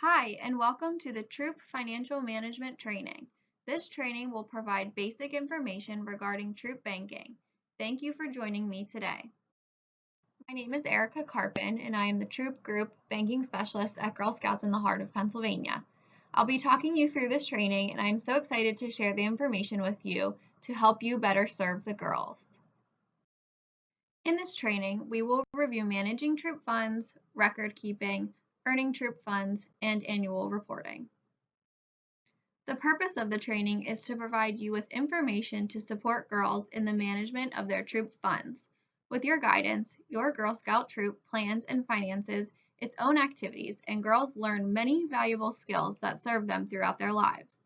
Hi, and welcome to the Troop Financial Management Training. This training will provide basic information regarding Troop banking. Thank you for joining me today. My name is Erica Carpin, and I am the Troop Group Banking Specialist at Girl Scouts in the Heart of Pennsylvania. I'll be talking you through this training, and I'm so excited to share the information with you to help you better serve the girls. In this training, we will review managing troop funds, record keeping, earning troop funds, and annual reporting. The purpose of the training is to provide you with information to support girls in the management of their troop funds. With your guidance, your Girl Scout troop plans and finances its own activities, and girls learn many valuable skills that serve them throughout their lives.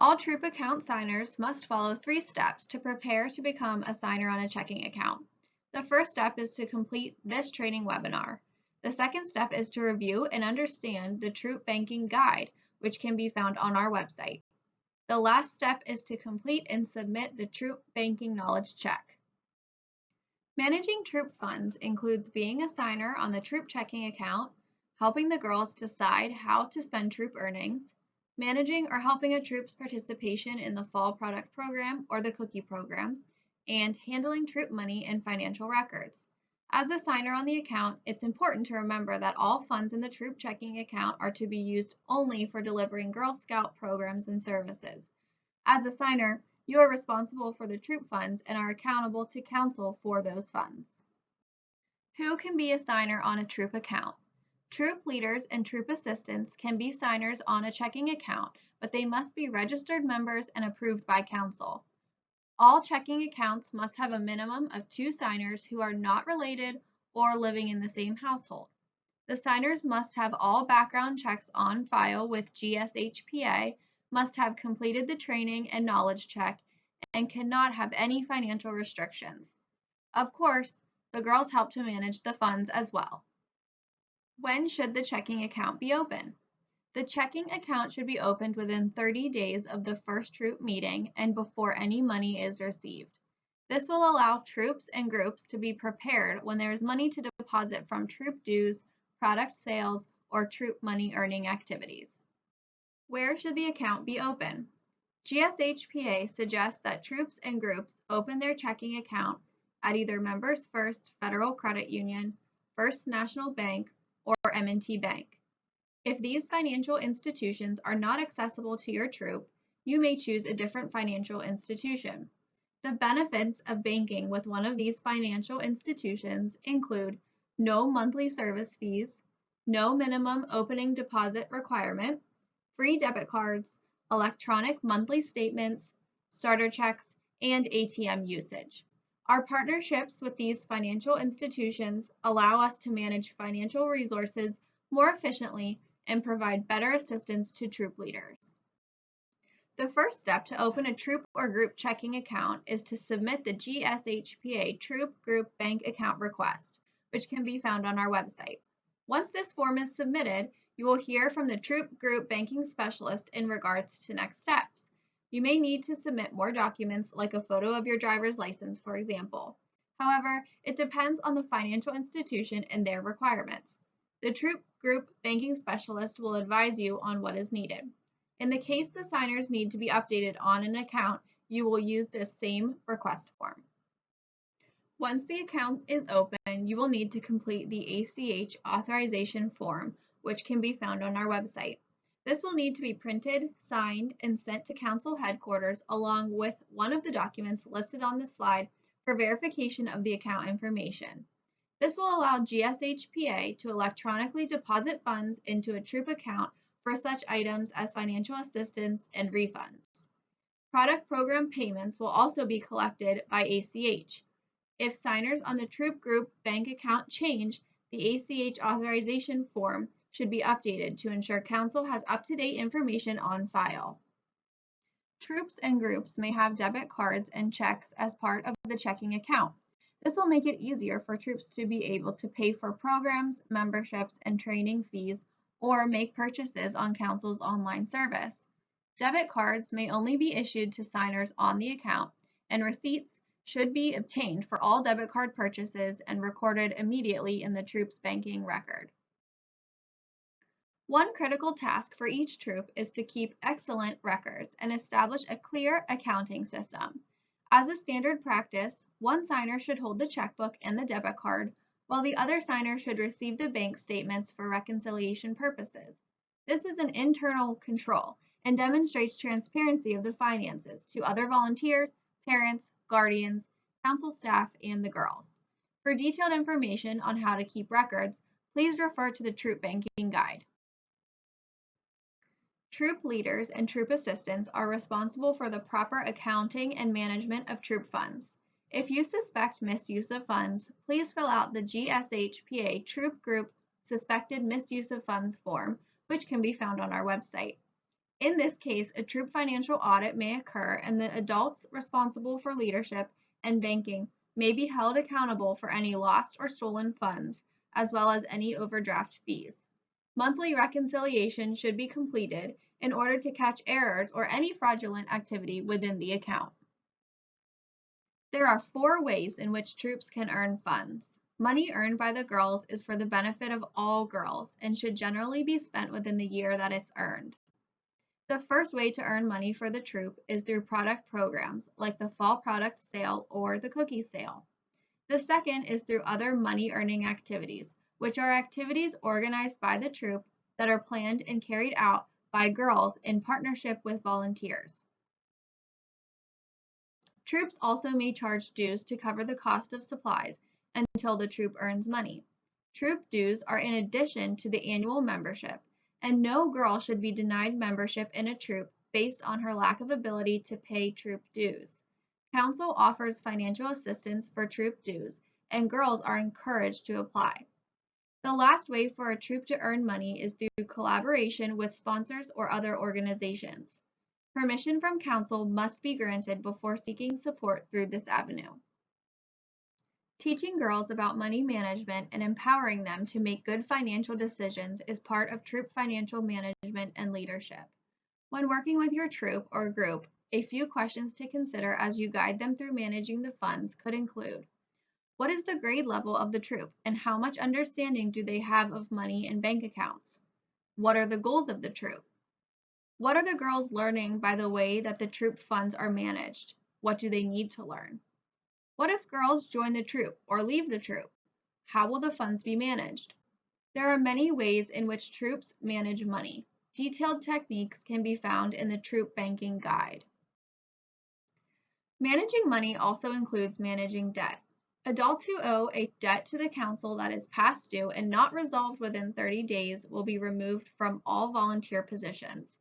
All troop account signers must follow 3 steps to prepare to become a signer on a checking account. The first step is to complete this training webinar. The second step is to review and understand the Troop Banking Guide, which can be found on our website. The last step is to complete and submit the Troop Banking Knowledge Check. Managing troop funds includes being a signer on the troop checking account, helping the girls decide how to spend troop earnings, managing or helping a troop's participation in the fall product program or the cookie program, and handling troop money and financial records. As a signer on the account, it's important to remember that all funds in the troop checking account are to be used only for delivering Girl Scout programs and services. As a signer, you are responsible for the troop funds and are accountable to council for those funds. Who can be a signer on a troop account? Troop leaders and troop assistants can be signers on a checking account, but they must be registered members and approved by council. All checking accounts must have a minimum of 2 signers who are not related or living in the same household. The signers must have all background checks on file with GSHPA, must have completed the training and knowledge check, and cannot have any financial restrictions. Of course, the girls help to manage the funds as well. When should the checking account be open? The checking account should be opened within 30 days of the first troop meeting and before any money is received. This will allow troops and groups to be prepared when there is money to deposit from troop dues, product sales, or troop money earning activities. Where should the account be open? GSHPA suggests that troops and groups open their checking account at either Members First Federal Credit Union, First National Bank, or M&T Bank. If these financial institutions are not accessible to your troop, you may choose a different financial institution. The benefits of banking with one of these financial institutions include no monthly service fees, no minimum opening deposit requirement, free debit cards, electronic monthly statements, starter checks, and ATM usage. Our partnerships with these financial institutions allow us to manage financial resources more efficiently and provide better assistance to troop leaders. The first step to open a troop or group checking account is to submit the GSHPA Troop Group Bank Account Request, which can be found on our website. Once this form is submitted, you will hear from the Troop Group Banking Specialist in regards to next steps. You may need to submit more documents like a photo of your driver's license, for example. However, it depends on the financial institution and their requirements. The Troop Group Banking Specialist will advise you on what is needed. In the case the signers need to be updated on an account, you will use this same request form. Once the account is open, you will need to complete the ACH authorization form, which can be found on our website. This will need to be printed, signed, and sent to council headquarters along with one of the documents listed on the slide for verification of the account information. This will allow GSHPA to electronically deposit funds into a troop account for such items as financial assistance and refunds. Product program payments will also be collected by ACH. If signers on the Troop Group bank account change, the ACH authorization form should be updated to ensure council has up-to-date information on file. Troops and groups may have debit cards and checks as part of the checking account. This will make it easier for troops to be able to pay for programs, memberships, and training fees, or make purchases on council's online service. Debit cards may only be issued to signers on the account, and receipts should be obtained for all debit card purchases and recorded immediately in the troop's banking record. One critical task for each troop is to keep excellent records and establish a clear accounting system. As a standard practice, one signer should hold the checkbook and the debit card, while the other signer should receive the bank statements for reconciliation purposes. This is an internal control and demonstrates transparency of the finances to other volunteers, parents, guardians, council staff, and the girls. For detailed information on how to keep records, please refer to the Troop Banking Guide. Troop leaders and troop assistants are responsible for the proper accounting and management of troop funds. If you suspect misuse of funds, please fill out the GSHPA Troop Group Suspected Misuse of Funds form, which can be found on our website. In this case, a troop financial audit may occur, and the adults responsible for leadership and banking may be held accountable for any lost or stolen funds, as well as any overdraft fees. Monthly reconciliation should be completed in order to catch errors or any fraudulent activity within the account. There are 4 ways in which troops can earn funds. Money earned by the girls is for the benefit of all girls and should generally be spent within the year that it's earned. The first way to earn money for the troop is through product programs like the fall product sale or the cookie sale. The second is through other money-earning activities, which are activities organized by the troop that are planned and carried out by girls in partnership with volunteers. Troops also may charge dues to cover the cost of supplies until the troop earns money. Troop dues are in addition to the annual membership, and no girl should be denied membership in a troop based on her lack of ability to pay troop dues. Council offers financial assistance for troop dues, and girls are encouraged to apply. The last way for a troop to earn money is through collaboration with sponsors or other organizations. Permission from council must be granted before seeking support through this avenue. Teaching girls about money management and empowering them to make good financial decisions is part of troop financial management and leadership. When working with your troop or group, a few questions to consider as you guide them through managing the funds could include: what is the grade level of the troop and how much understanding do they have of money and bank accounts? What are the goals of the troop? What are the girls learning by the way that the troop funds are managed? What do they need to learn? What if girls join the troop or leave the troop? How will the funds be managed? There are many ways in which troops manage money. Detailed techniques can be found in the Troop Banking Guide. Managing money also includes managing debt. Adults who owe a debt to the council that is past due and not resolved within 30 days will be removed from all volunteer positions.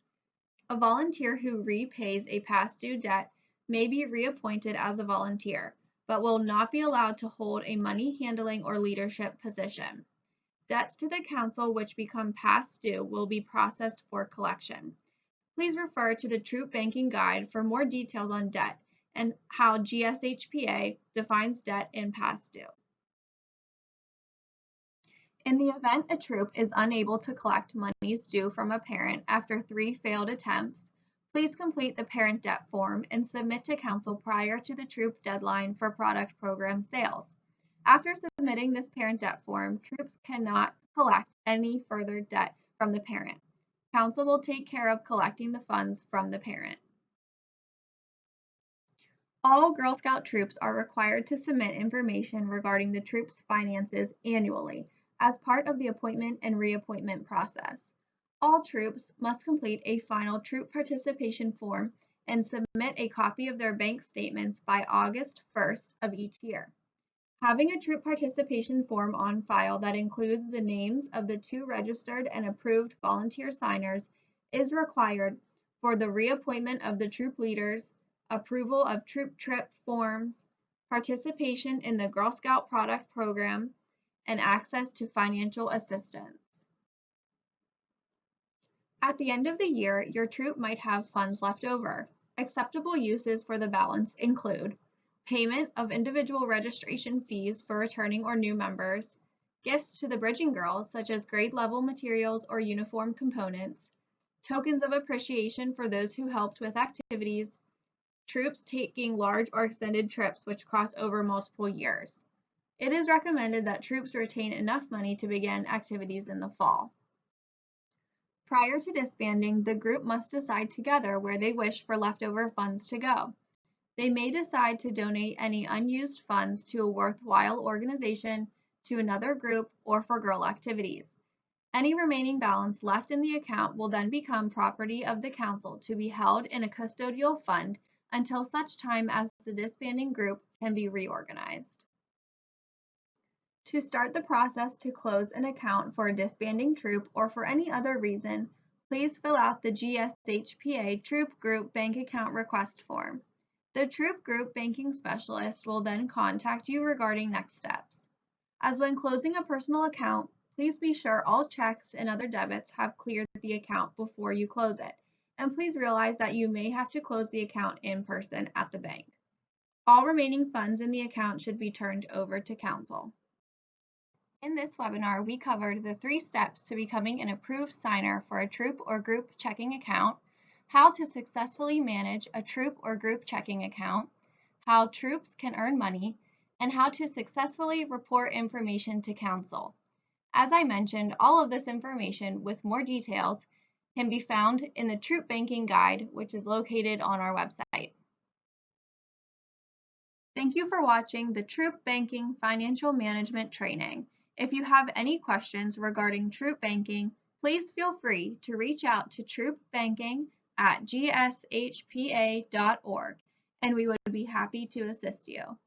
A volunteer who repays a past due debt may be reappointed as a volunteer, but will not be allowed to hold a money handling or leadership position. Debts to the council which become past due will be processed for collection. Please refer to the Troop Banking Guide for more details on debt and how GSHPA defines debt and past due. In the event a troop is unable to collect monies due from a parent after 3 failed attempts, please complete the parent debt form and submit to council prior to the troop deadline for product program sales. After submitting this parent debt form, troops cannot collect any further debt from the parent. Council will take care of collecting the funds from the parent. All Girl Scout troops are required to submit information regarding the troop's finances annually as part of the appointment and reappointment process. All troops must complete a final troop participation form and submit a copy of their bank statements by August 1st of each year. Having a troop participation form on file that includes the names of the 2 registered and approved volunteer signers is required for the reappointment of the troop leaders, approval of troop trip forms, participation in the Girl Scout product program, and access to financial assistance. At the end of the year, your troop might have funds left over. Acceptable uses for the balance include payment of individual registration fees for returning or new members, gifts to the bridging girls such as grade level materials or uniform components, tokens of appreciation for those who helped with activities, troops taking large or extended trips which cross over multiple years. It is recommended that troops retain enough money to begin activities in the fall. Prior to disbanding, the group must decide together where they wish for leftover funds to go. They may decide to donate any unused funds to a worthwhile organization, to another group, or for girl activities. Any remaining balance left in the account will then become property of the council to be held in a custodial fund until such time as the disbanding group can be reorganized. To start the process to close an account for a disbanding troop or for any other reason, please fill out the GSHPA Troop Group Bank Account Request form. The Troop Group Banking Specialist will then contact you regarding next steps. As when closing a personal account, please be sure all checks and other debits have cleared the account before you close it, and please realize that you may have to close the account in person at the bank. All remaining funds in the account should be turned over to council. In this webinar, we covered the 3 steps to becoming an approved signer for a troop or group checking account, how to successfully manage a troop or group checking account, how troops can earn money, and how to successfully report information to council. As I mentioned, all of this information with more details can be found in the Troop Banking Guide, which is located on our website. Thank you for watching the Troop Banking Financial Management Training. If you have any questions regarding troop banking, please feel free to reach out to troopbanking@gshpa.org, and we would be happy to assist you.